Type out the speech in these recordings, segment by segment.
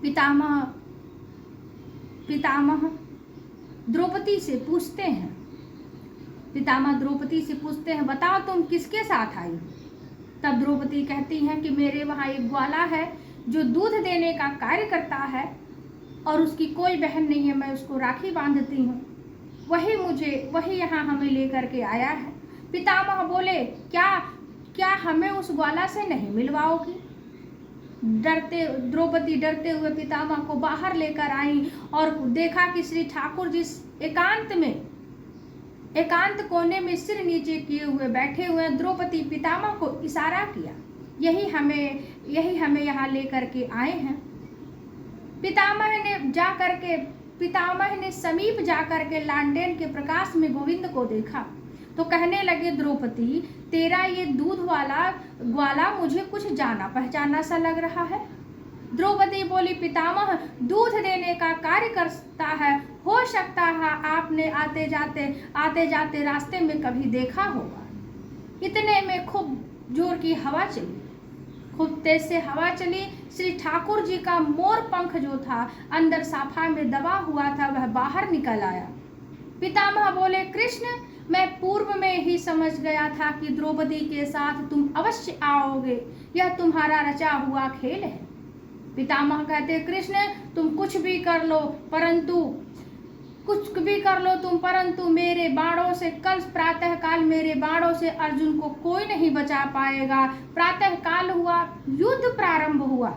पितामह पितामह द्रौपदी से पूछते हैं, पितामह द्रौपदी से पूछते हैं, बताओ तुम किसके साथ आई? तब द्रौपदी कहती हैं कि मेरे वहाँ एक ग्वाला है जो दूध देने का कार्य करता है और उसकी कोई बहन नहीं है, मैं उसको राखी बांधती हूँ, वही यहाँ हमें लेकर के आया है। पितामह बोले, क्या हमें उस ग्वाला से नहीं मिलवाओगी? द्रौपदी डरते हुए पितामह को बाहर लेकर आई और देखा कि श्री ठाकुर जी एकांत कोने में सिर नीचे किए हुए बैठे हुए। द्रौपदी पितामह को इशारा किया, यही हमें यहाँ लेकर के आए हैं। पितामह ने समीप जाकर के लालटेन के प्रकाश में गोविंद को देखा तो कहने लगे, द्रौपदी तेरा ये दूध वाला ग्वाला मुझे कुछ जाना पहचाना सा लग रहा है। द्रौपदी बोली, पितामह दूध देने का कार्य करता है, हो सकता है आपने आते जाते रास्ते में कभी देखा होगा। इतने में खूब जोर की हवा चली, खूब तेज से हवा चली। श्री ठाकुर जी का मोर पंख जो था अंदर साफा में दबा हुआ था, वह बाहर निकल आया। पितामह बोले, कृष्ण मैं पूर्व में ही समझ गया था कि द्रौपदी के साथ तुम अवश्य आओगे, यह तुम्हारा रचा हुआ खेल है। पितामह कहते, कृष्ण तुम कुछ भी कर लो परंतु मेरे बाणों से कल प्रातः काल मेरे बाणों से अर्जुन को कोई नहीं बचा पाएगा। प्रातः काल हुआ, युद्ध प्रारंभ हुआ।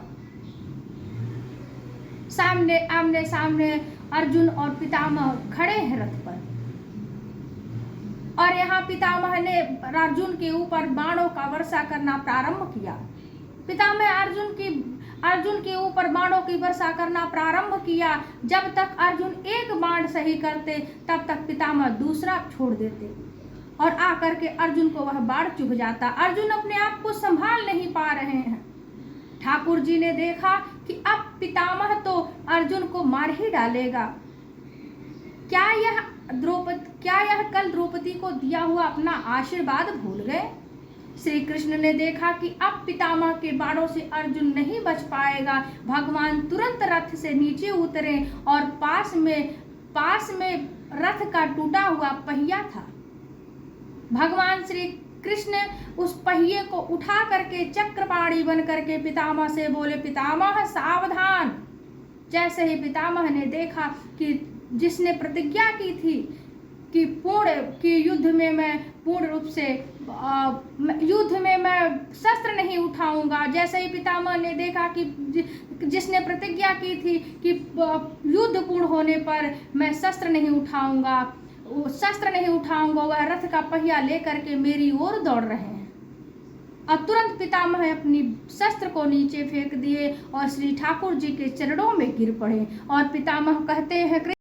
आमने सामने अर्जुन और पितामह खड़े हैं रथ पर और यहाँ पितामह ने अर्जुन के ऊपर बाणों का वर्षा करना प्रारंभ किया। पितामह अर्जुन के ऊपर बाणों की वर्षा करना प्रारंभ किया। जब तक अर्जुन एक बाण सही करते तब तक पितामह दूसरा छोड़ देते और आकर के अर्जुन को वह बाण चुभ जाता। अर्जुन अपने आप को संभाल नहीं पा रहे हैं। ठाकुर जी ने देखा कि अब पितामह तो अर्जुन को मार ही डालेगा। क्या यह कल द्रौपदी को दिया हुआ अपना आशीर्वाद भूल गए? श्री कृष्ण ने देखा कि अब पितामह के बाणों से अर्जुन नहीं बच पाएगा। भगवान तुरंत रथ से नीचे उतरे और पास में रथ का टूटा हुआ पहिया था। भगवान श्री कृष्ण उस पहिए को उठा करके चक्रपाणी बन करके पितामह से बोले, पितामह सावधान। जैसे ही पितामह ने देखा कि जिसने प्रतिज्ञा की थी कि युद्ध में मैं पूर्ण रूप से युद्ध में मैं शस्त्र नहीं उठाऊंगा, जैसे ही पितामह ने देखा कि जिसने प्रतिज्ञा की थी कि युद्ध पूर्ण होने पर मैं शस्त्र नहीं उठाऊंगा, वह रथ का पहिया लेकर के मेरी ओर दौड़ रहे हैं। अब तुरंत पितामह अपनी शस्त्र को नीचे फेंक दिए और श्री ठाकुर जी के चरणों में गिर पड़े और पितामह कहते हैं,